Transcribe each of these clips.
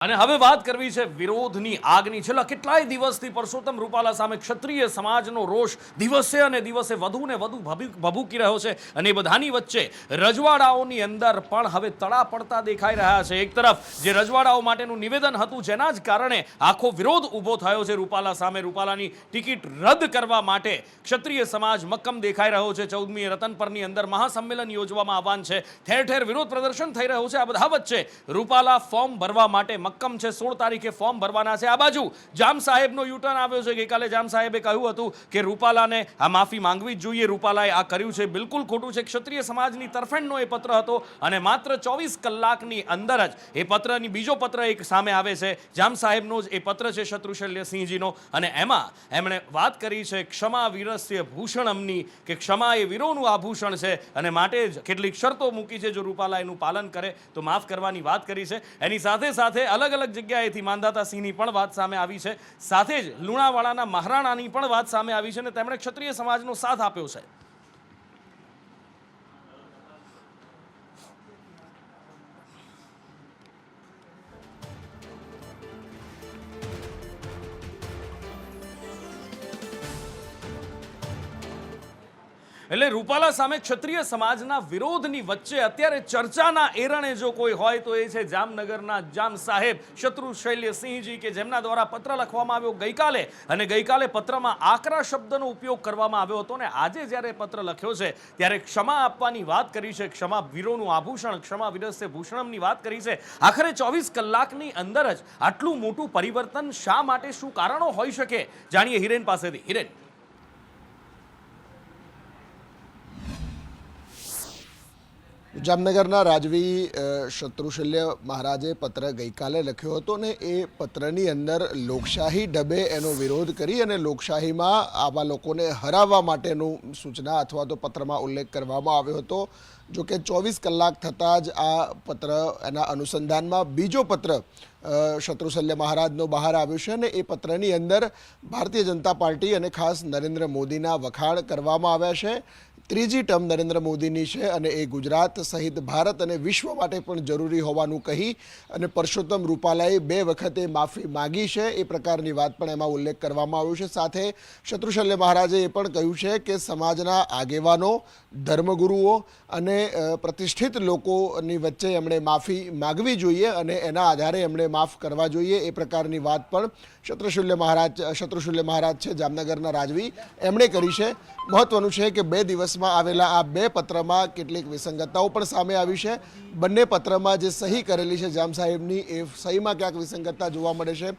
અને હવે વાત કરવી છે વિરોધની આગની. છેલ્લા કેટલાય દિવસથી પરસોત્તમ રૂપાલા સામે ક્ષત્રિય સમાજનો રોષ દિવસે અને દિવસે વધુ ને વધુ ભભૂકી રહ્યો છે. અને એ બધાની વચ્ચે રજવાડાઓની અંદર પણ હવે તડા પડતા દેખાઈ રહ્યા છે. એક તરફ જે રજવાડાઓ માટેનું નિવેદન હતું, જેના જ કારણે આખો વિરોધ ઊભો થયો છે રૂપાલા સામે, રૂપાલાની ટિકિટ રદ કરવા માટે ક્ષત્રિય સમાજ મક્કમ દેખાઈ રહ્યો છે. 14મી રતનપરની અંદર મહાસંમેલન યોજવામાં આવવાનું છે. ઠેર ઠેર વિરોધ પ્રદર્શન થઈ રહ્યું છે. આ બધા વચ્ચે રૂપાલા ફોર્મ ભરવા માટે મક્કમ છે. 16 તારીખે ફોર્મ ભરવાના છે. આ બાજુ જામ સાહેબનો યુટર્ન આવ્યો છે. ગઈકાલે જામ સાહેબે કહ્યું હતું કે રૂપાલાને આ માફી માંગવી જ જોઈએ. રૂપાલાએ આ કર્યું છે, બિલકુલ ખોટું છે. ક્ષત્રિય સમાજની તરફેણનો એ પત્ર હતો અને માત્ર 24 કલાકની અંદર જ એ પત્રની બીજો પત્ર એક સામે આવે છે. જામ સાહેબનો જ એ પત્ર છે, શત્રુશલ્યસિંહજીનો, અને એમાં એમણે વાત કરી છે ક્ષમા વીરસ્ય ભૂષણમની, કે ક્ષમા એ વીરોનું આભૂષણ છે અને માટે જ કેટલીક શરતો મૂકી છે. જો રૂપાલા એનું પાલન કરે તો માફ કરવાની વાત કરી છે. એની સાથે સાથે અલગ અલગ જગ્યાએથી માંધાતા સિંહની પણ વાત સામે આવી છે. સાથે જ લુણાવાડાના મહારાણાની પણ વાત સામે આવી છે અને તેમણે ક્ષત્રિય સમાજનો સાથ આપ્યો છે. એટલે રૂપાલા સામે ક્ષત્રિય સમાજના વિરોધની વચ્ચે અત્યારે ચર્ચાના એરણે જો કોઈ હોય તો એ છે જામનગરના જામ સાહેબ શત્રુશૈલ્યસિંહજી, કે જેમના દ્વારા પત્ર લખવામાં આવ્યો ગઈકાલે, અને ગઈકાલે પત્રમાં આકરા શબ્દનો ઉપયોગ કરવામાં આવ્યો હતો. અને આજે જ્યારે પત્ર લખ્યો છે ત્યારે ક્ષમા આપવાની વાત કરી છે. ક્ષમા વીરોનું આભૂષણ, ક્ષમા વીરસ્ય ભૂષણમની વાત કરી છે. આખરે 24 કલાકની અંદર જ આટલું મોટું પરિવર્તન શા માટે, શું કારણો હોઈ શકે? જાણીએ હિરેન પાસેથી. હિરેન, જામનગરના રાજવી શત્રુશલ્ય મહારાજે પત્ર ગઈકાલે લખ્યો હતો ને એ પત્રની અંદર લોકશાહી ઢબે એનો વિરોધ કરી અને લોકશાહીમાં આવા લોકોને હરાવવા માટેનું સૂચના અથવા તો પત્રમાં ઉલ્લેખ કરવામાં આવ્યો હતો. જો કે 24 કલાક થતાં જ આ પત્ર, એના અનુસંધાનમાં બીજો પત્ર શત્રુશલ્ય મહારાજનો બહાર આવ્યો છે અને એ પત્રની અંદર ભારતીય જનતા પાર્ટી અને ખાસ નરેન્દ્ર મોદીના વખાણ કરવામાં આવ્યા છે. ત્રીજી ટર્મ નરેન્દ્ર મોદીની છે અને એ ગુજરાત સહિત ભારત અને વિશ્વ માટે પણ જરૂરી હોવાનું કહી અને પરસોત્તમ રૂપાલાએ 2 વખતે માફી માગી છે, એ પ્રકારની વાત પણ એમાં ઉલ્લેખ કરવામાં આવ્યો છે. સાથે શત્રુશલ્ય મહારાજે એ પણ કહ્યું છે કે સમાજના આગેવાનો, ધર્મગુરુઓ અને પ્રતિષ્ઠિત લોકોની વચ્ચે એમણે માફી માગવી જોઈએ અને એના આધારે એમણે માફ કરવા જોઈએ, એ પ્રકારની વાત પણ શત્રુશલ્ય મહારાજ છે જામનગરના રાજવી, એમણે કરી છે. મહત્વનું છે કે 2 દિવસમાં આવેલા આ 2 પત્રમાં કેટલીક વિસંગતતાઓ પણ સામે આવી છે. બંને પત્રમાં જે સહી કરેલી છે જામ સાહેબની, એ સહીમાં ક્યાંક વિસંગતતા જોવા મળે છે.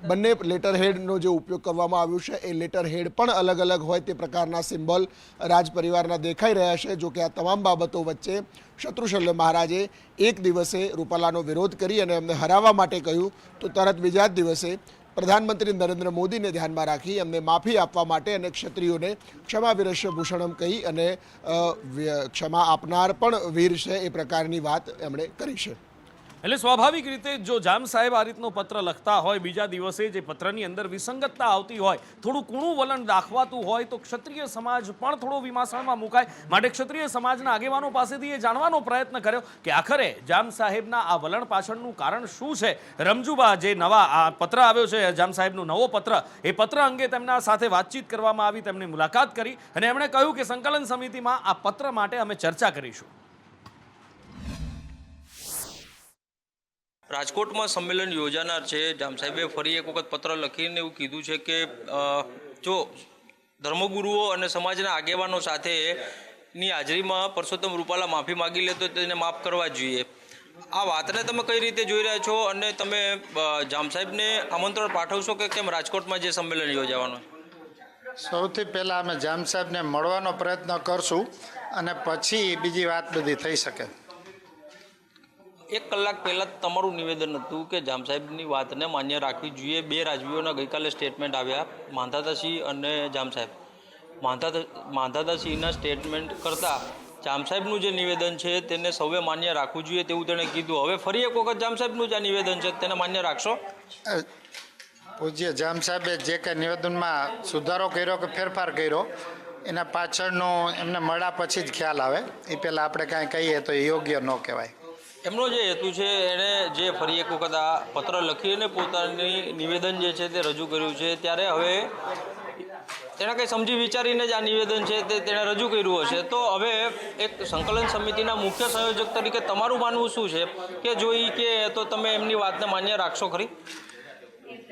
બંને લેટર હેડનો જે ઉપયોગ કરવામાં આવ્યો છે એ લેટર હેડ પણ અલગ અલગ હોય તે પ્રકારના સિમ્બોલ રાજ પરિવારના દેખાઈ રહ્યા છે. જો કે આ તમામ બાબતો વચ્ચે શત્રુશલ્ય મહારાજે એક દિવસે રૂપાલાનો વિરોધ કરી અને એમને હરાવવા માટે કહ્યું તો તરત બીજા જ દિવસે પ્રધાનમંત્રી નરેન્દ્ર મોદીને ધ્યાનમાં રાખી એમને માફી આપવા માટે અને ક્ષત્રિયોને ક્ષમા વીરસ્ય ભૂષણમ કહી અને ક્ષમા આપનાર પણ વીર છે, એ પ્રકારની વાત એમણે કરી છે. એટલે સ્વાભાવિક રીતે જો જામ સાહેબ આ રીતનો પત્ર લખતા હોય, બીજા દિવસે જે પત્રની અંદર વિસંગતતા આવતી હોય, થોડું કૂણું વલણ દાખવાતું હોય, તો ક્ષત્રિય સમાજ પણ થોડો વિમાસણમાં મુકાય. માટે ક્ષત્રિય સમાજના આગેવાનો પાસેથી એ જાણવાનો પ્રયત્ન કર્યો કે આખરે જામ સાહેબના આ વલણ પાછળનું કારણ શું છે. રમજુબા, જે નવા આ પત્ર આવ્યો છે, જામ સાહેબનો નવો પત્ર, એ પત્ર અંગે તેમના સાથે વાતચીત કરવામાં આવી, તેમની મુલાકાત કરી અને એમણે કહ્યું કે સંકલન સમિતિમાં આ પત્ર માટે અમે ચર્ચા કરીશું. રાજકોટમાં સંમેલન યોજાનાર છે. જામ સાહેબે ફરી એક વખત પત્ર લખીને એવું કીધું છે કે જો ધર્મગુરુઓ અને સમાજના આગેવાનો સાથેની હાજરીમાં પરસોત્તમ રૂપાલા માફી માગી લે તો તેને માફ કરવા જોઈએ. આ વાતને તમે કઈ રીતે જોઈ રહ્યા છો અને તમે જામ સાહેબને આમંત્રણ પાઠવશો કે કેમ રાજકોટમાં જે સંમેલન યોજાવાનું? સૌથી પહેલાં અમે જામ સાહેબને મળવાનો પ્રયત્ન કરશું અને પછી બીજી વાત બધી થઈ શકે. 1 કલાક પહેલાં તમારું નિવેદન હતું કે જામ સાહેબની વાતને માન્ય રાખવી જોઈએ. 2 રાજવીઓના ગઈકાલે સ્ટેટમેન્ટ આવ્યા, માંધાતાસિંહ અને જામ સાહેબ. માંધાતાસિંહના સ્ટેટમેન્ટ કરતાં જામ સાહેબનું જે નિવેદન છે તેને સૌએ માન્ય રાખવું જોઈએ તેવું તેણે કીધું. હવે ફરી એક વખત જામ સાહેબનું જે નિવેદન છે તેને માન્ય રાખશો? પૂજ્ય જામ સાહેબે જે કંઈ નિવેદનમાં સુધારો કર્યો કે ફેરફાર કર્યો એના પાછળનો એમને મળ્યા પછી જ ખ્યાલ આવે. એ પહેલાં આપણે કાંઈ કહીએ તો એ યોગ્ય ન કહેવાય. એમનો જે હેતુ છે એણે જે ફરી એક વખત આ પત્ર લખીને પોતાની નિવેદન જે છે તે રજૂ કર્યું છે, ત્યારે હવે તેણે કંઈ સમજી વિચારીને જ આ નિવેદન છે તે તેણે રજૂ કર્યું હશે. તો હવે એક સંકલન સમિતિના મુખ્ય સંયોજક તરીકે તમારું માનવું શું છે કે જો એ કે તો તમે એમની વાતને માન્ય રાખશો ખરી?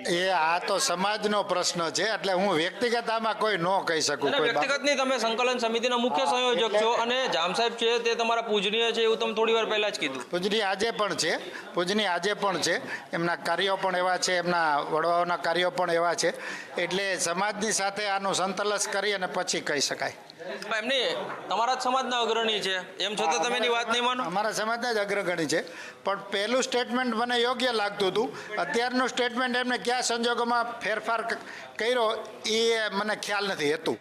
આ તો સમાજનો પ્રશ્ન છે, એટલે હું વ્યક્તિગત આમાં કોઈ ન કહી શકું. અને વ્યક્તિગત નહીં, તમે સંકલન સમિતિના મુખ્ય સંયોજક છો અને જામ સાહેબ છે તે તમારા પૂજનીય છે એવું તમે થોડી વાર પહેલા જ કીધું. પૂજનીય આજે પણ છે, એમના કાર્યો પણ એવા છે, એમના વડવાઓના કાર્યો પણ એવા છે, એટલે સમાજની સાથે આનું સંતલસ કરી અને પછી કહી શકાય. એમની તમારા જ સમાજના અગ્રણી છે એમ છતાં તમે એની વાત નહીં માનો? અમારા સમાજના જ અગ્રગણી છે, પણ પહેલું સ્ટેટમેન્ટ મને યોગ્ય લાગતું હતું. અત્યારનું સ્ટેટમેન્ટ એમને કયા સંજોગોમાં ફેરફાર કર્યો એ મને ખ્યાલ નથી હતું.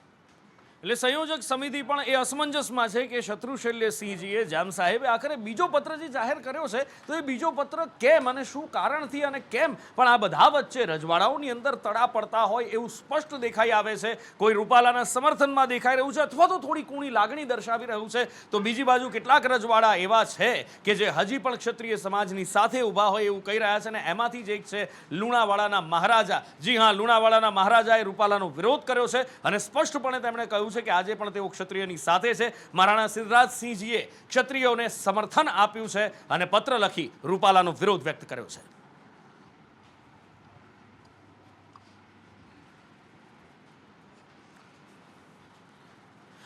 એટલે સંયોજક સમિતિ પણ એ અસમંજસમાં છે કે શત્રુશલ્યસિંહજીએ જામ સાહેબે આખરે બીજો પત્ર જે જાહેર કર્યો છે તો એ બીજો પત્ર કેમ અને શું કારણથી અને કેમ, પણ આ બધા વચ્ચે રજવાડાઓની અંદર તડા પડતા હોય એવું સ્પષ્ટ દેખાઈ આવે છે. કોઈ રૂપાલાના સમર્થનમાં દેખાઈ રહ્યું છે અથવા તો થોડી કૂણી લાગણી દર્શાવી રહ્યું છે, તો બીજી બાજુ કેટલાક રજવાડા એવા છે કે જે હજી પણ ક્ષત્રિય સમાજની સાથે ઊભા હોય એવું કહી રહ્યા છે. અને એમાંથી જ એક છે લુણાવાડાના મહારાજા. જી હા, લુણાવાડાના મહારાજાએ રૂપાલાનો વિરોધ કર્યો છે અને સ્પષ્ટપણે તેમણે કહ્યું છે કે આજે પણ તેઓ ક્ષત્રિયની સાથે છે. મહારાણા સિદ્ધરાજસિંહજીએ ક્ષત્રિયોને સમર્થન આપ્યું છે અને પત્ર લખી રૂપાલાનો વિરોધ વ્યક્ત કર્યો છે.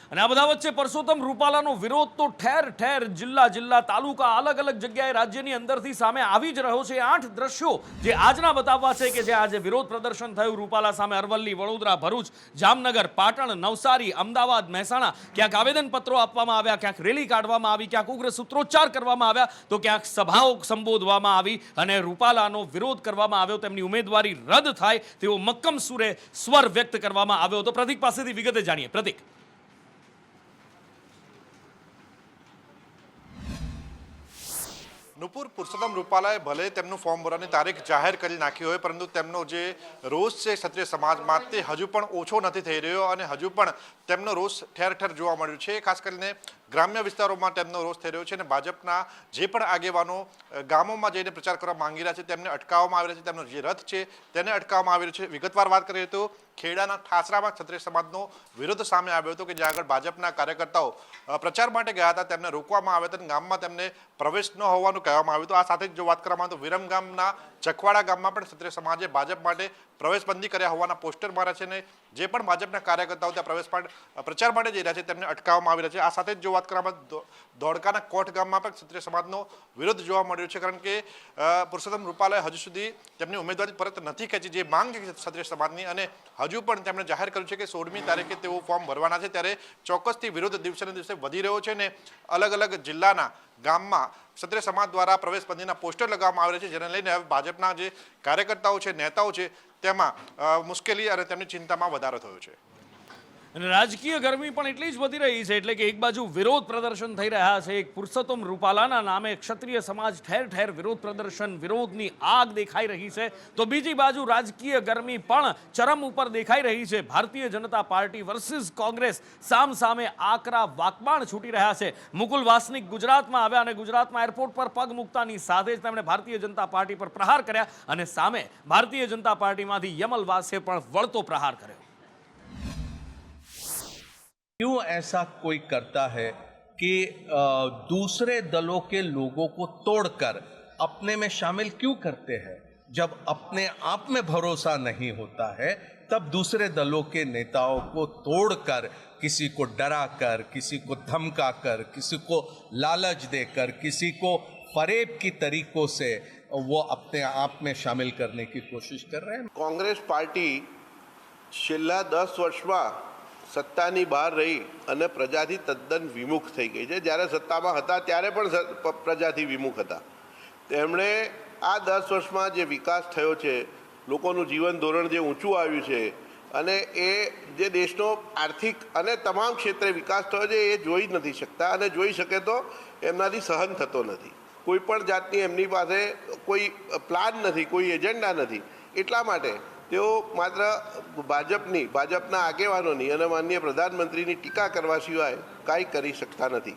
અને આ બધા વચ્ચે પરસોત્તમ રૂપાલાનો વિરોધ તો ઠેર ઠેર, જિલ્લા તાલુકા, અલગ અલગ જગ્યાએ રાજ્યની અંદરથી સામે આવી જ રહ્યો છે. 8 દ્રશ્યો જે આજના બતાવવા છે કે જે આજે વિરોધ પ્રદર્શન થયું રૂપાલા સામે અરવલ્લી, વડોદરા, ભરૂચ, જામનગર, પાટણ, નવસારી, અમદાવાદ, મહેસાણા. ક્યાંક આવેદનપત્રો આપવામાં આવ્યા, ક્યાંક રેલી કાઢવામાં આવી, ક્યાંક ઉગ્ર સૂત્રોચ્ચાર કરવામાં આવ્યા, તો ક્યાંક સભાઓ સંબોધવામાં આવી અને રૂપાલાનો વિરોધ કરવામાં આવ્યો. તેમની ઉમેદવારી રદ થાય તેવો મક્કમ સુરે સ્વર વ્યક્ત કરવામાં આવ્યો. તો પ્રતિક પાસેથી વિગતે જાણીએ. પ્રતિક. નુપુર, પુરુષોત્તમ રૂપાલાએ ભલે તેમનું ફોર્મ ભરવાની તારીખ જાહેર કરી નાખી હોય, પરંતુ તેમનો જે રોષ છે ક્ષત્રિય સમાજમાં તે હજુ પણ ઓછો નથી થઈ રહ્યો અને હજુ પણ તેમનો રોષ ઠેર ઠેર જોવા મળ્યો છે. ખાસ કરીને ગ્રામ્ય વિસ્તારોમાં તેમનો રોષ થઈ રહ્યો છે અને ભાજપના જે પણ આગેવાનો ગામોમાં જઈને પ્રચાર કરવા માંગી રહ્યા છે તેમને અટકાવવામાં આવી રહ્યા છે. તેમનો જે રથ છે તેને અટકાવવામાં આવી રહ્યો છે. વિગતવાર વાત કરીએ તો ખેડાના ઠાસરામાં ક્ષત્રિય સમાજનો વિરોધ સામે આવ્યો હતો કે જ્યાં આગળ ભાજપના કાર્યકર્તાઓ પ્રચાર માટે ગયા હતા તેમને રોકવામાં આવ્યા હતા અને ગામમાં તેમને પ્રવેશ ન હોવાનું કહેવામાં આવ્યું હતું. આ સાથે જો વાત કરવામાં આવે તો વિરમ ગામના ચકવાડા ગામમાં પણ ક્ષત્રિય સમાજે ભાજપ માટે પ્રવેશબંધી કર્યા હોવાના પોસ્ટર માર્યા છે અને જે પણ ભાજપના કાર્યકર્તાઓ ત્યાં પ્રચાર માટે જઈ રહ્યા છે તેમને અટકાવવામાં આવી રહ્યા છે. આ સાથે જ જો વાત કરવામાં ધોળકાના કોટ ગામમાં પણ ક્ષત્રિય સમાજનો વિરોધ જોવા મળ્યો છે, કારણ કે પુરુષોત્તમ રૂપાલાએ હજુ સુધી તેમની ઉમેદવારી પરત નથી ખેંચી, જે માંગ છે ક્ષત્રિય સમાજની, અને હજુ પણ તેમણે જાહેર કર્યું છે કે 16મી તારીખે તેઓ ફોર્મ ભરવાના છે. ત્યારે ચોક્કસથી વિરોધ દિવસે ને દિવસે વધી રહ્યો છે અને અલગ અલગ જિલ્લાના ગામમાં ક્ષત્રિય સમાજ દ્વારા પ્રવેશબંધીના પોસ્ટર લગાવવામાં આવે છે, જેને લઈને હવે ભાજપના જે કાર્યકર્તાઓ છે, નેતાઓ છે, તેમાં મુશ્કેલી અને તેમની ચિંતામાં વધારો થયો છે. અને રાજકીય ગરમી પણ એટલી જ વધી રહી છે. એટલે કે એક બાજુ વિરોધ પ્રદર્શન થઈ રહ્યા છે, એક પુરુષોત્તમ રૂપાલાના નામે ક્ષત્રિય સમાજ ઠેર ઠેર વિરોધ પ્રદર્શન, વિરોધની આગ દેખાઈ રહી છે, તો બીજી બાજુ રાજકીય ગરમી પણ ચરમ ઉપર દેખાઈ રહી છે. ભારતીય જનતા પાર્ટી વર્સિસ કોંગ્રેસ સામ સામે આકરા વાકબાણ છૂટી રહ્યા છે. મુકુલ વાસનિક ગુજરાતમાં આવ્યા અને ગુજરાતમાં એરપોર્ટ પર પગ મૂકતાની સાથે જ તેમણે ભારતીય જનતા પાર્ટી પર પ્રહાર કર્યા અને સામે ભારતીય જનતા પાર્ટીમાંથી યમલ વાસે પણ વળતો પ્રહાર કર્યો. क्यों ऐसा कोई करता है कि दूसरे दलों के लोगों को तोड़कर अपने में शामिल क्यों करते हैं? जब अपने आप में भरोसा नहीं होता है तब दूसरे दलों के नेताओं को तोड़कर, किसी को डराकर, किसी को धमकाकर, किसी को लालच देकर, किसी को फरेब की तरीकों से वो अपने आप में शामिल करने की कोशिश कर रहे हैं. કોંગ્રેસ પાર્ટી છેલ્લા 10 વર્ષમાં સત્તાની બહાર રહી અને પ્રજાથી તદ્દન વિમુખ થઈ ગઈ છે. જ્યારે સત્તામાં હતા ત્યારે પણ પ્રજાથી વિમુખ હતા. તેમણે આ 10 વર્ષમાં જે વિકાસ થયો છે, લોકોનું જીવન ધોરણ જે ઊંચું આવ્યું છે અને એ જે દેશનો આર્થિક અને તમામ ક્ષેત્રે વિકાસ થયો છે એ જોઈ નથી શકતા, અને જોઈ શકે તો એમનાથી સહન થતો નથી. કોઈ પણ જાતની એમની પાસે કોઈ પ્લાન નથી, કોઈ એજન્ડા નથી. એટલા માટે તેઓ માત્ર ભાજપના આગેવાનોની અને માનનીય પ્રધાનમંત્રીની ટીકા કરવા સિવાય કાંઈ કરી શકતા નથી.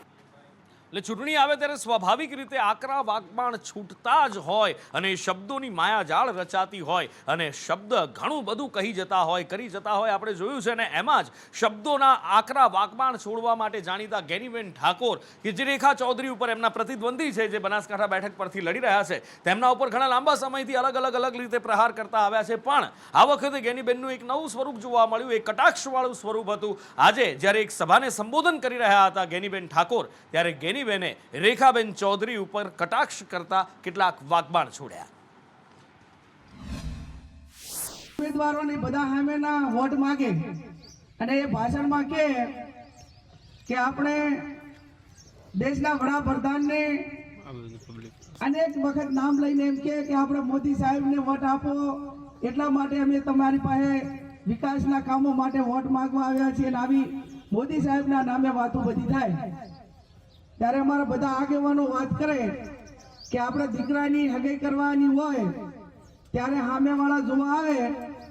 એટલે ચૂંટણી આવે ત્યારે સ્વાભાવિક રીતે આકરા વાગબાણ છૂટતા જ હોય અને શબ્દોની માયાજાળ રચાતી હોય અને શબ્દ ઘણું બધું કહી જતા હોય, કરી જતા હોય, આપણે જોયું છે. અને એમાં જ શબ્દોના આકરા વાગબાણ છોડવા માટે જાણીતા ગેનીબેન ઠાકોર કે જે રેખા ચૌધરી ઉપર એમના પ્રતિદ્વંદી છે, જે બનાસકાંઠા બેઠક પરથી લડી રહ્યા છે, તેમના ઉપર ઘણા લાંબા સમયથી અલગ રીતે પ્રહાર કરતા આવ્યા છે. પણ આ વખતે ગેનીબેનનું એક નવું સ્વરૂપ જોવા મળ્યું, એક કટાક્ષવાળું સ્વરૂપ હતું. આજે જ્યારે એક સભાને સંબોધન કરી રહ્યા હતા ગેનીબેન ઠાકોર, ત્યારે ગેનીબેને રેખાબેન ચૌધરી ઉપર કટાક્ષ કરતા કેટલાક વાગબાણ છોડ્યા. ઉમેદવારોની બધા સામેના વોટ માંગે અને એ ભાષણમાં કે આપણે દેશના વડાપ્રધાનને અનેક વખત નામ લઈને એમ કે આપણે મોદી સાહેબને વોટ આપો, એટલા માટે અમે તમારી પાસે વિકાસના કામો માટે વોટ માંગવા આવ્યા છીએ. આવી મોદી સાહેબના નામે વાતો બધી થાય ત્યારે અમારા બધા આગેવાનો વાત કરે કે આપણે દીકરાની હગાઈ કરવાની હોય ત્યારે સામેવાળા જોવા આવે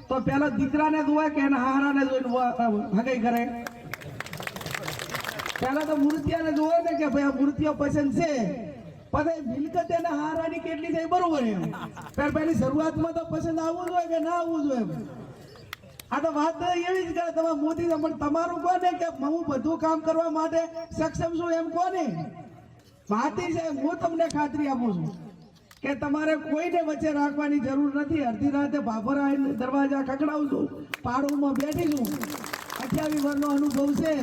તો પેલા દીકરાને જોવાય કે એના હારાને જોઈને હગાઈ કરે. પેલા તો મૂર્તિયાને જોવે ને કે ભાઈ આ મૂર્તિઓ પસંદ છે, પછી મિલકત એના હારાની કેટલી થઈ બરોબર એમ. પહેલી શરૂઆતમાં તો પસંદ આવવું જોઈએ કે ના આવવું જોઈએ. આ તો વાત એવી જ કરે તમે મોદી તમારું કોને કે હું બધું કામ કરવા માટે સક્ષમ છું એમ કોને વાતી છે. હું તમને ખાતરી આપું છું કે તમારે કોઈને વચ્ચે રાખવાની જરૂર નથી. અડધી રાતે ભાભરા દરવાજા ખખડાવું છું, પાડોમાં બેઠી છું, 28 વર્ષનો અનુભવ છે.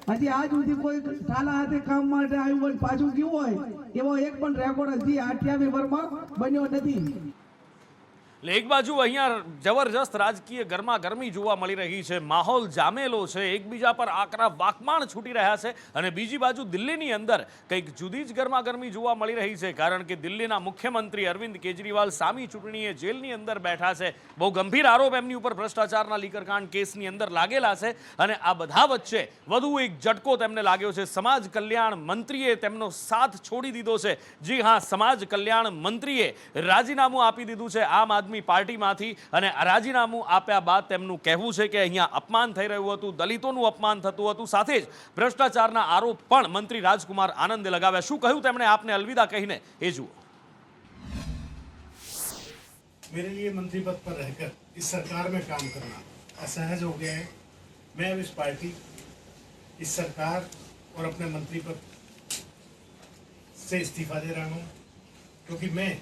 હજી આજ સુધી કોઈ ઠાલા હાથે કામ માટે આવ્યું હોય પાછું ગયું હોય એવો એક પણ રેકોર્ડ હજી 28 વર્ષમાં બન્યો નથી. એટલે એક બાજુ અહીંયા જબરજસ્ત રાજકીય ગરમાગરમી જોવા મળી રહી છે, માહોલ જામેલો છે, એકબીજા પર આકરા વાકમાણ છૂટી રહ્યા છે. અને બીજી બાજુ દિલ્હીની અંદર કંઈક જુદી જ ગરમાગરમી જોવા મળી રહી છે, કારણ કે દિલ્હીના મુખ્યમંત્રી અરવિંદ કેજરીવાલ સામી ચૂંટણીએ જેલની અંદર બેઠા છે. બહુ ગંભીર આરોપ એમની ઉપર ભ્રષ્ટાચારના લીકરકાંડ કેસની અંદર લાગેલા છે. અને આ બધા વચ્ચે વધુ એક ઝટકો તેમને લાગ્યો છે. સમાજ કલ્યાણ મંત્રીએ તેમનો સાથ છોડી દીધો છે. જી હા, સમાજ કલ્યાણ મંત્રીએ રાજીનામું આપી દીધું છે આમ આદમી પાર્ટીમાંથી. અને રાજીનામું આપ્યા બાદ તેમનું કહેવું છે કે અહીંયા અપમાન થઈ રહ્યું હતું, દલિતોનું અપમાન થતું હતું, સાથે જ ભ્રષ્ટાચારના આરોપ પણ મંત્રી રાજકુમાર આનંદે લગાવ્યા. શું કહ્યું તેમણે આપને અલવિદા કહીને, એ જુઓ. मेरे लिए मंत्री पद पर रहकर इस सरकार में काम करना असहज हो गया है. मैं अब इस पार्टी, इस सरकार और अपने मंत्री पद से इस्तीफा दे रहा हूँ, क्योंकि मैं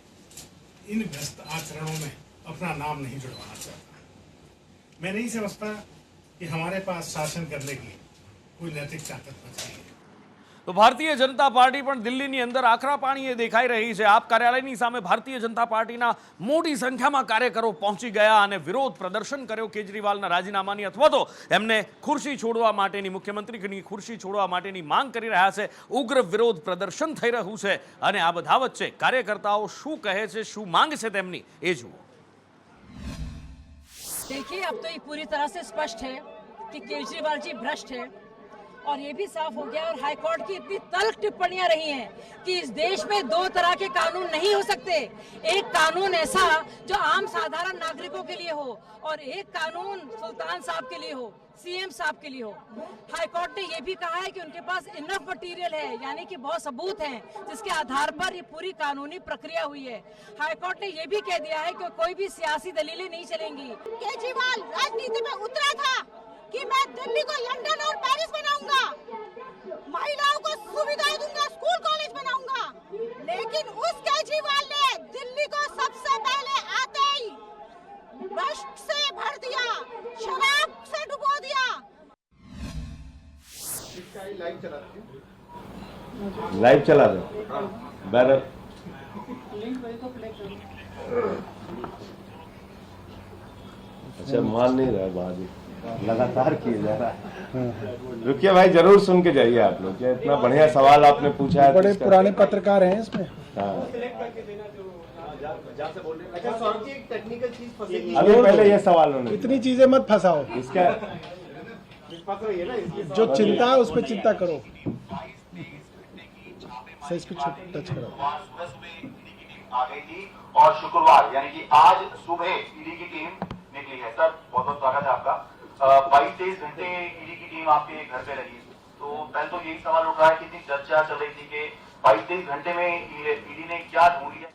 इन भ्रष्ट आचरणों में अपना नाम नहीं जुड़वाना चाहता. मैं नहीं समझता कि हमारे पास शासन करने की कोई नैतिक ताकत बची है. તો ભારતીય જનતા પાર્ટી પણ દિલ્હીની અંદર આકરા પાણીએ દેખાઈ રહી છે. આપ કાર્યાલયની સામે ભારતીય જનતા પાર્ટીના મોટી સંખ્યામાં કાર્યકરો પહોંચી ગયા અને વિરોધ પ્રદર્શન કર્યો કેજરીવાલના રાજીનામાની, અથવા તો એમને ખુરશી છોડવા માટેની, મુખ્યમંત્રીની ખુરશી છોડવા માટેની માંગ કરી રહ્યા છે. ઉગ્ર વિરોધ પ્રદર્શન થઈ રહ્યું છે. અને આ બધા વચ્ચે કાર્યકર્તાઓ શું કહે છે, શું માંગ છે તેમની, એ જુઓ. देखिए, अब तो ये पूरी तरह से स्पष्ट है कि केजरीवाल जी भ्रष्ट है और ये भी साफ हो गया. और हाईकोर्ट की इतनी तल्ख टिप्पणियां रही हैं कि इस देश में दो तरह के कानून नहीं हो सकते. एक कानून ऐसा जो आम साधारण नागरिकों के लिए हो और एक कानून सुल्तान साहब के लिए हो, सीएम साहब के लिए हो. हाईकोर्ट ने ये भी कहा है कि उनके पास इनफ मटेरियल है, यानी कि बहुत सबूत हैं जिसके आधार पर ये पूरी कानूनी प्रक्रिया हुई है. हाईकोर्ट ने ये भी कह दिया है कि कोई भी सियासी दलीलें नहीं चलेंगी. केजरीवाल राजनीति में उतरा था कि मैं दिल्ली को लंदन और पेरिस बनाऊंगा, महिलाओं को सुविधाएं दूंगा, स्कूल कॉलेज बनाऊंगा. लेकिन उस केजरीवाल ने दिल्ली को सबसे पहले आते ही भ्रष्ट से भर दिया, शराब से डुबो दिया. लाइव चला दो बैनर. अच्छा, मान नहीं रहा बाजी, लगातार किए जा रहा है. रुकिए भाई, जरूर सुन के जाइए आप लोग. इतना बढ़िया सवाल आपने पूछा है. बड़े पुराने पत्रकार हैं इसमें. हाँ, अभी पहले ये सवाल होने इतनी चीजें मत फंसाओ. इसका जो चिंता है उस पर चिंता करो. सही, इसको टच करो. आ गई थी और शुक्रवार यानी कि आज सुबह ईडी की टीम निकली है. सर, बहुत बहुत स्वागत है आपका. 22-23 घंटे ईडी की टीम आपके घर पे रही. तो पहले तो यही सवाल उठ रहा है कि इतनी चर्चा चल रही थी कि 22-23 घंटे में ईडी ने क्या ढूंढ लिया।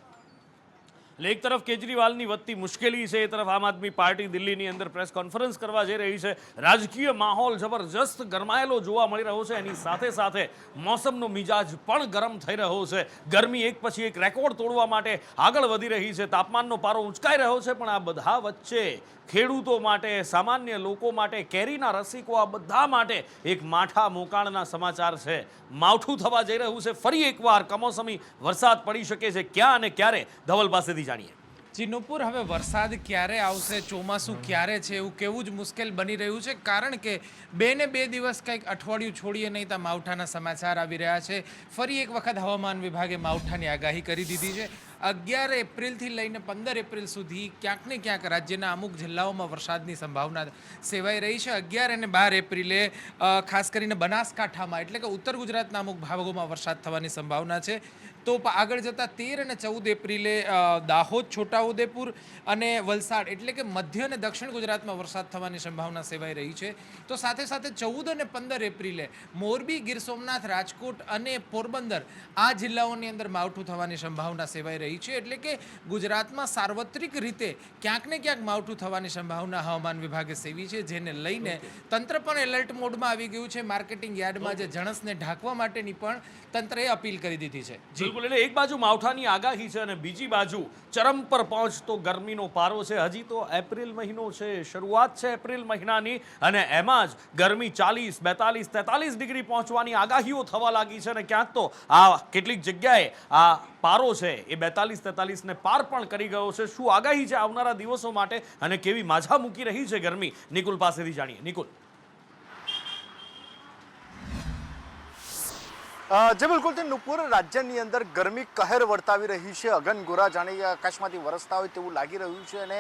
એક તરફ કેજરીવાલની વધતી મુશ્કેલી છે, એ તરફ આમ આદમી પાર્ટી દિલ્હીની અંદર પ્રેસ કોન્ફરન્સ કરવા જઈ રહી છે. રાજકીય માહોલ જબરજસ્ત ગરમાયેલો જોવા મળી રહ્યો છે. એની સાથે સાથે મોસમનો મિજાજ પણ ગરમ થઈ રહ્યો છે. ગરમી એક પછી એક રેકોર્ડ તોડવા માટે આગળ વધી રહી છે. તાપમાનનો પારો ઊંચકાઈ રહ્યો છે. પણ આ બધા વચ્ચે ખેડૂતો માટે, સામાન્ય લોકો માટે, કેરીના રસિકો, આ બધા માટે એક માઠા મોકાણના સમાચાર છે. માવઠું થવા જઈ રહ્યું છે. ફરી એકવાર કમોસમી વરસાદ પડી શકે છે. ક્યાં અને ક્યારે? ધવલ પાસેથી જાણીએ. નુપુર, હવે વરસાદ ક્યારે આવશે, ચોમાસું ક્યારે છે, એવું કેવું જ મુશ્કેલ બની રહ્યું છે. કારણ કે 2 ને 2 દિવસ કંઈક અઠવાડિયું છોડીએ નહીં તો માવઠાના સમાચાર આવી રહ્યા છે. ફરી એક વખત હવામાન વિભાગે માવઠાની આગાહી કરી દીધી છે. 11 એપ્રિલથી લઈને 15 એપ્રિલ સુધી ક્યાંક ને ક્યાંક રાજ્યના અમુક જિલ્લાઓમાં વરસાદની સંભાવના સેવાઈ રહી છે. 11 અને 12 એપ્રિલે ખાસ કરીને બનાસકાંઠામાં એટલે કે ઉત્તર ગુજરાતના અમુક ભાગોમાં વરસાદ થવાની સંભાવના છે. તો આગળ જતાં 13 અને 14 એપ્રિલે દાહોદ, છોટાઉદેપુર અને વલસાડ એટલે કે મધ્ય અને દક્ષિણ ગુજરાતમાં વરસાદ થવાની સંભાવના સેવાઈ રહી છે. તો સાથે સાથે 14 અને 15 એપ્રિલે મોરબી, ગીર સોમનાથ, રાજકોટ અને પોરબંદર આ જિલ્લાઓની અંદર માવઠું થવાની સંભાવના સેવાઈ રહી છે. એટલે કે ગુજરાતમાં સાર્વત્રિક રીતે ક્યાંક ને ક્યાંક માવઠું થવાની સંભાવના હવામાન વિભાગે સેવી છે, જેને લઈને તંત્ર પણ એલર્ટ મોડમાં આવી ગયું છે. માર્કેટિંગ યાર્ડમાં જે જણસને ઢાંકવા માટેની પણ તંત્રએ અપીલ કરી દીધી છે. બિલકુલ, એટલે એક બાજુ માવઠાની આગાહી છે અને બીજી બાજુ ચરમ પર પહોંચતો ગરમીનો પારો છે. હજી તો એપ્રિલ મહિનો છે, શરૂઆત છે એપ્રિલ મહિનાની, અને એમાં જ ગરમી 40, 42, 43 ડિગ્રી પહોંચવાની આગાહીઓ થવા લાગી છે. અને ક્યાંક તો આ કેટલીક જગ્યાએ આ પારો છે એ 42-43 ને પાર પણ કરી ગયો છે. શું આગાહી છે આવનારા દિવસો માટે અને કેવી માઝા મૂકી રહી છે ગરમી? નિકુલ પાસેથી જાણીએ. નિકુલ. જે બિલકુલ તે નુપુર, રાજ્યની અંદર ગરમી કહેર વર્તાવી રહી છે. અગનગોરા જાણે આકાશમાંથી વરસતા હોય તેવું લાગી રહ્યું છે. અને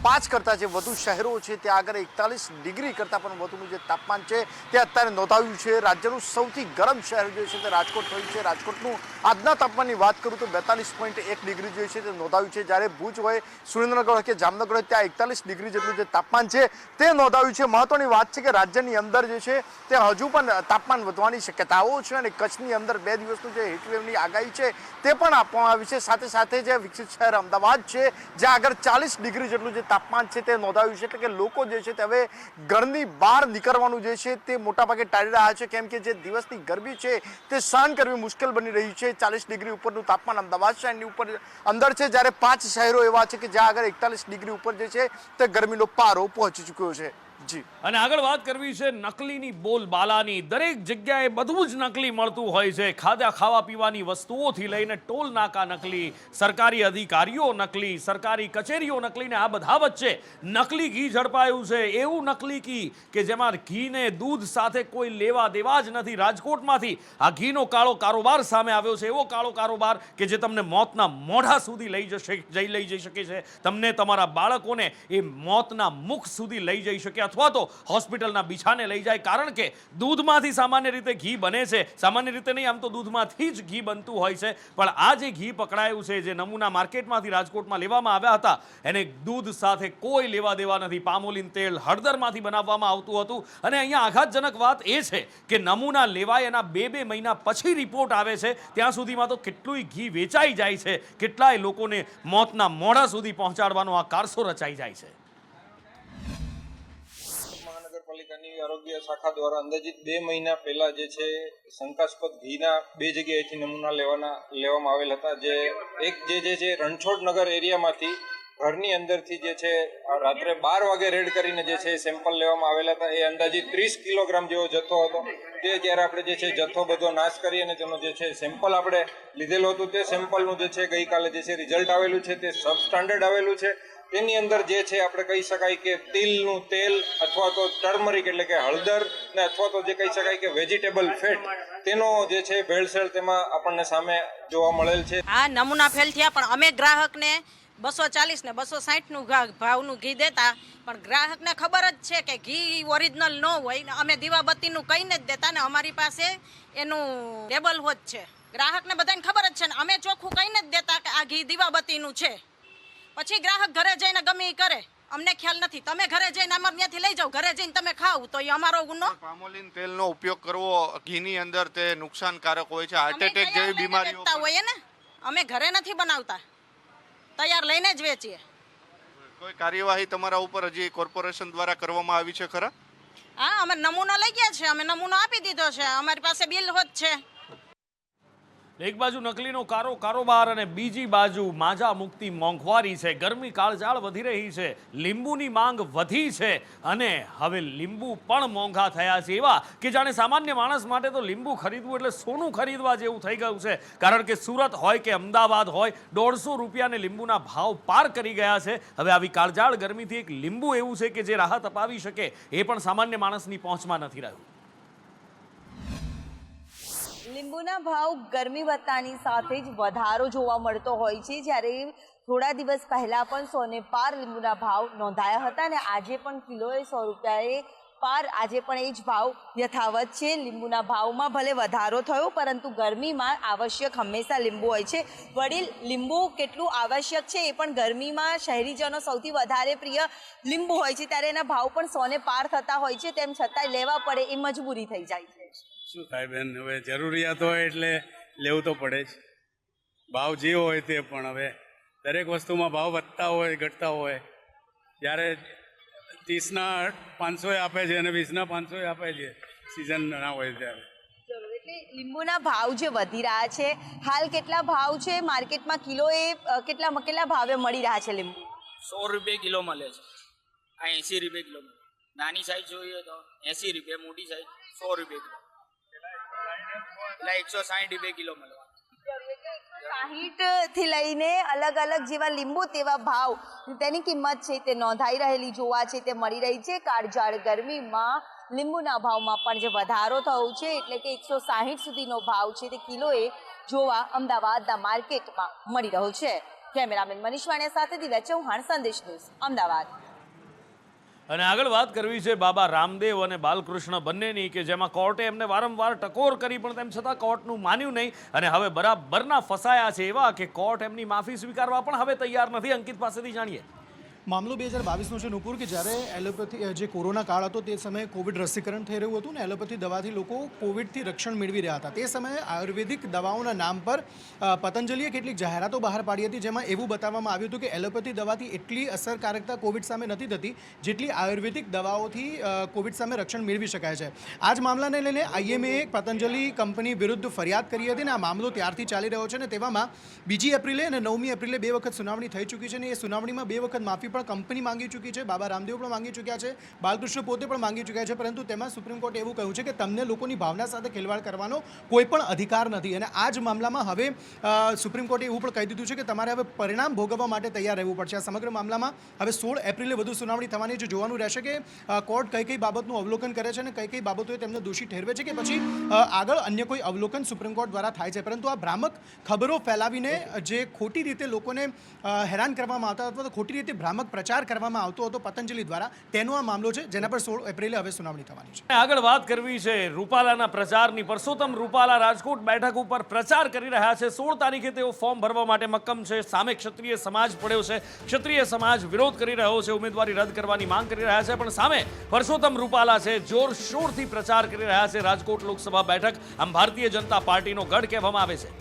5 કરતાં જે વધુ શહેરો છે ત્યાં આગળ 41 ડિગ્રી કરતાં પણ વધુનું જે તાપમાન છે તે અત્યારે નોંધાવ્યું છે. રાજ્યનું સૌથી ગરમ શહેર જે છે તે રાજકોટ થયું છે. રાજકોટનું આજના તાપમાનની વાત કરું તો 42.1 ડિગ્રી જે છે તે નોંધાવ્યું છે. જ્યારે ભુજ હોય, સુરેન્દ્રનગર હોય કે જામનગર હોય ત્યાં 41 ડિગ્રી જેટલું જે તાપમાન છે તે નોંધાવ્યું છે. મહત્વની વાત છે કે રાજ્યની અંદર જે છે તે હજુ પણ તાપમાન વધવાની શક્યતાઓ છે. અને કચ્છની અંદર 2 દિવસનું જે હીટવેવની આગાહી છે તે પણ આપવામાં આવી છે. સાથે સાથે જે વિકસિત શહેર અમદાવાદ છે જ્યાં આગળ 40 ડિગ્રી જેટલું જે તાપમાન છે તે નોંધાવ્યું છે. એટલે કે લોકો જે છે તે હવે ઘરની બહાર નીકળવાનું જે છે તે મોટાભાગે ટાળી રહ્યા છે, કેમ કે જે દિવસની ગરમી છે તે સહન કરવી મુશ્કેલ બની રહી છે. 40 ડિગ્રી ઉપરનું તાપમાન અમદાવાદ શહેરની ઉપર અંદર છે, જ્યારે 5 શહેરો એવા છે કે જ્યાં આગળ 41 ડિગ્રી ઉપર જે છે તે ગરમીનો પારો પહોંચી ચૂક્યો છે. જી, અને આગળ વાત કરવી છે નકલીની બોલબાલાની. દરેક જગ્યાએ બધું જ નકલી મળતું હોય છે. ખાવા પીવાની વસ્તુઓથી લઈને ટોલ નાકા નકલી, સરકારી અધિકારીઓ નકલી, સરકારી કચેરીઓ નકલી, ને આ બધા વચ્ચે નકલી ઘી ઝડપાયું છે. એવું નકલી ઘી કે જેમાં ઘીને દૂધ સાથે કોઈ લેવા દેવા જ નથી. રાજકોટમાંથી આ ઘીનો કાળો કારોબાર સામે આવ્યો છે. એવો કાળો કારોબાર કે જે તમને મોતના મોઢા સુધી લઈ જઈ શકે છે. તમને, તમારા બાળકોને એ મોતના મુખ સુધી લઈ જઈ શકે, અથવા તો હોસ્પિટલના બિછાને લઈ જાય. કારણ કે દૂધમાંથી સામાન્ય રીતે ઘી બને છે. સામાન્ય રીતે નહીં, આમ તો દૂધમાંથી જ ઘી બનતું હોય છે. પણ આ જે ઘી પકડાયું છે, જે નમૂના માર્કેટમાંથી રાજકોટમાં લેવામાં આવ્યા હતા, એને દૂધ સાથે કોઈ લેવા દેવા નથી. પામોલીન તેલ હળદરમાંથી બનાવવામાં આવતું હતું. અને અહીંયા આઘાતજનક વાત એ છે કે નમૂના લેવાય એના 2 મહિના પછી રિપોર્ટ આવે છે, ત્યાં સુધીમાં તો કેટલુંય ઘી વેચાઈ જાય છે. કેટલાય લોકોને મોતના મોઢા સુધી પહોંચાડવાનો આ કારસો રચાઈ જાય છે. મહાનગરપાલિકાની આરોગ્ય શાખા દ્વારા અંદાજિત 2 મહિના પહેલા જે છે શંકાસ્પદ ઘીના 2 જગ્યાએથી નમૂના લેવામાં આવેલ હતા. જે એક જે છે રણછોડનગર એરિયામાંથી ઘરની અંદરથી જે છે રાત્રે 12 વાગે રેડ કરીને જે છે સેમ્પલ લેવામાં આવેલા હતા. એ અંદાજિત 30 કિલોગ્રામ જેવો જથ્થો હતો. તે જ્યારે આપણે જે છે જથ્થો બધો નાશ કરી અને તેનો જે છે સેમ્પલ આપણે લીધેલું હતું, તે સેમ્પલનું જે છે ગઈકાલે જે છે રિઝલ્ટ આવેલું છે તે સબસ્ટાન્ડર્ડ આવેલું છે. તેની અંદર જે છે આપણે કહી શકાય કે તિલનું તેલ અથવા તો ટર્મરિક એટલે કે હળદર ને અથવા તો જે કહી શકાય કે વેજીટેબલ ફેટ, તેનો જે છે ભેળસેળ તેમાં આપણને સામે જોવા મળેલ છે. આ નમૂના ફેલ થયા, પણ અમે ગ્રાહકને 240 ને 260નું ભાવનું ઘી દેતા, પણ ગ્રાહકને ખબર જ છે કે ઘી ઓરિજિનલ ન હોય. અમે દીવાબત્તીનું કહીને જ દેતા ને અમારી પાસે એનું લેબલ હોત છે. ગ્રાહકને બધાને ખબર જ છે ને અમે ચોખ્ખું કહીને જ દેતા કે આ ઘી દીવાબત્તીનું છે. પછી ગ્રાહક ઘરે જઈને ગમે એ કરે. અમને ખ્યાલ નથી. તમે ઘરે જઈને અમારે ત્યાંથી લઈ જાઓ, ઘરે જઈને તમે ખાવ તો એ અમારો ગુનો. પામોલીન તેલનો ઉપયોગ કરવો ઘીની અંદર તે નુકસાનકારક હોય છે, હાર્ટ એટેક જેવી બીમારીઓ હોય ને. અમે ઘરે નથી બનાવતા, તૈયાર લઈને જ વેચીએ. કોઈ કાર્યવાહી તમારા ઉપર હજી કોર્પોરેશન દ્વારા કરવામાં આવી છે ખરા? હા, અમે નમૂનો લઈ ગયા છે, અમે નમૂનો આપી દીધો છે, અમારી પાસે બિલ હોત છે. એક બાજુ નકલીનો કારોબાર અને બીજી બાજુ માજા મુક્તિ મોંઘવારી છે. ગરમી કાળઝાળ વધી રહી છે, લીંબુની માંગ વધી છે અને હવે લીંબુ પણ મોંઘા થયા છે. એવા કે જાણે સામાન્ય માણસ માટે તો લીંબુ ખરીદવું એટલે સોનું ખરીદવા જેવું થઈ ગયું છે. કારણ કે સુરત હોય કે અમદાવાદ હોય, 150 રૂપિયાને લીંબુના ભાવ પાર કરી ગયા છે. હવે આવી કાળઝાળ ગરમીથી એક લીંબુ એવું છે કે જે રાહત અપાવી શકે એ પણ સામાન્ય માણસની પહોંચમાં નથી રહ્યું. લીંબુના ભાવ ગરમી વધતાની સાથે જ વધારો જોવા મળતો હોય છે. જ્યારે થોડા દિવસ પહેલા પણ 100 ને પાર લીંબુના ભાવ નોંધાયા હતા અને આજે પણ કિલોએ 100 રૂપિયાએ પાર આજે પણ એ જ ભાવ યથાવત છે. લીંબુના ભાવમાં ભલે વધારો થયો પરંતુ ગરમીમાં આવશ્યક હંમેશા લીંબુ હોય છે. વડીલ, લીંબુ કેટલું આવશ્યક છે એ પણ ગરમીમાં શહેરીજનો સૌથી વધારે પ્રિય લીંબુ હોય છે, ત્યારે એના ભાવ પણ 100 ને પાર થતા હોય છે. તેમ છતાંય લેવા પડે એ મજબૂરી થઈ જાય છે. શું થાય બેન, હવે જરૂરિયાત હોય એટલે લેવું તો પડે જ. ભાવ જે હોય તે, પણ હવે દરેક વસ્તુમાં ભાવ વધતા હોય ઘટતા હોય. જ્યારે 30ના 500 આપે છે અને 20ના 500 આપે છે સિઝન ના હોય ત્યારે. એટલે લીંબુના ભાવ જે વધી રહ્યા છે, હાલ કેટલા ભાવ છે માર્કેટમાં? કિલોએ કેટલા ભાવે મળી રહ્યા છે લીંબુ? 100 રૂપિયા કિલો મળે છે. આ 80 રૂપિયા કિલો. નાની સાઈઝ જોઈએ તો 80 રૂપિયા, મોટી સાઈઝ 100 રૂપિયા કિલો. એટલે 160 રૂપિયા કિલો મળવા. 60 થી લઈને અલગ અલગ જેવા લીંબુ તેવા ભાવ, તેની કિંમત છે તે નોંધાઈ રહેલી જોવા છે તે મળી રહી છે. કાળઝાળ ગરમીમાં લીંબુના ભાવમાં પણ જે વધારો થયો છે, એટલે કે 160 સુધીનો ભાવ છે તે કિલોએ જોવા અમદાવાદના માર્કેટમાં મળી રહ્યો છે. કેમેરામેન મનીષ વાણિયા સાથે દિવ્યા ચૌહાણ, સંદેશ ન્યૂઝ, અમદાવાદ. અને આગળ વાત કરવી છે બાબા રામદેવ અને બાલકૃષ્ણ બંનેની, કે જેમાં કોર્ટે એમને વારંવાર ટકોર કરી પણ તેમ છતાં કોર્ટનું માન્યું નહીં અને હવે બરાબરના ફસાયા છે. એવા કે કોર્ટ એમની માફી સ્વીકારવા પણ હવે તૈયાર નથી. અંકિત પાસેથી જાણીએ. મામલો 2022નો છે નુપુર, કે જ્યારે એલોપેથી જે કોરોના કાળ હતો તે સમયે કોવિડ રસીકરણ થઈ રહ્યું હતું ને એલોપેથી દવાથી લોકો કોવિડથી રક્ષણ મેળવી રહ્યા હતા. તે સમયે આયુર્વેદિક દવાઓના નામ પર પતંજલિએ કેટલીક જાહેરાતો બહાર પાડી હતી, જેમાં એવું બતાવવામાં આવ્યું હતું કે એલોપેથી દવાથી એટલી અસરકારકતા કોવિડ સામે નથી થતી જેટલી આયુર્વેદિક દવાઓથી કોવિડ સામે રક્ષણ મેળવી શકાય છે. આ જ મામલાને લઈને આઈએમએ પતંજલિ કંપની વિરુદ્ધ ફરિયાદ કરી હતી અને આ મામલો ત્યારથી ચાલી રહ્યો છે. અને તેવામાં 2 એપ્રિલે અને 9મી એપ્રિલે 2 વખત સુનાવણી થઈ ચૂકી છે અને એ સુનાવણીમાં 2 વખત માફી પણ કંપની માંગી ચૂકી છે. બાબા રામદેવ પણ માંગી ચૂક્યા છે, બાલકૃષ્ણ પોતે પણ માંગી ચૂક્યા છે. પરંતુ તેમાં સુપ્રીમ કોર્ટે એવું કહ્યું છે કે તમને લોકોની ભાવના સાથે ખેલવાડ કરવાનો કોઈ પણ અધિકાર નથી. અને આ જ મામલામાં હવે સુપ્રીમ કોર્ટે એવું પણ કહી દીધું છે કે તમારે હવે પરિણામ ભોગવવા માટે તૈયાર રહેવું પડશે. આ સમગ્ર મામલામાં હવે 16 એપ્રિલે વધુ સુનાવણી થવાની છે. જોવાનું રહેશે કે કોર્ટ કઈ કઈ બાબતનું અવલોકન કરે છે અને કઈ કઈ બાબતોએ તેમને દોષી ઠેરવે છે કે પછી આગળ અન્ય કોઈ અવલોકન સુપ્રીમ કોર્ટ દ્વારા થાય છે. પરંતુ આ ભ્રામક ખબરો ફેલાવીને જે ખોટી રીતે લોકોને હેરાન કરવામાં આવતા અથવા તો ખોટી રીતે ભ્રામક પ્રચાર કરવામાં આવતો હતો પતંજલિ દ્વારા, તેનો આ મામલો છે જેના પર 16 એપ્રિલે હવે સુનાવણી થવાની છે. આગળ વાત કરવી છે રૂપાલાના પ્રચારની. પરસોત્તમ રૂપાલા રાજકોટ બેઠક ઉપર પ્રચાર કરી રહ્યા છે. 16 તારીખે તેઓ ફોર્મ ભરવા માટે મક્કમ છે. સામે ક્ષત્રિય સમાજ પડ્યો છે. ક્ષત્રિય સમાજ વિરોધ કરી રહ્યો છે, ઉમેદવારી રદ કરવાની માંગ કરી રહ્યા છે. પણ સામે પરસોત્તમ રૂપાલા છે, જોરશોરથી પ્રચાર કરી રહ્યા છે. રાજકોટ લોકસભા બેઠક આમ ભારતીય જનતા પાર્ટીનો ગઢ કહેવામાં આવે છે.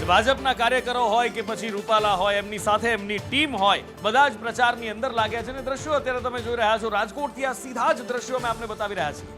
ભાજપના કાર્યકરો હોય કે પછી રૂપાલા હોય, એમની સાથે એમની ટીમ હોય, બધા જ પ્રચારની અંદર લાગ્યા છે. અને દ્રશ્યો અત્યારે તમે જોઈ રહ્યા છો રાજકોટથી. આ સીધા જ દ્રશ્યો અમે આપને બતાવી રહ્યા છીએ.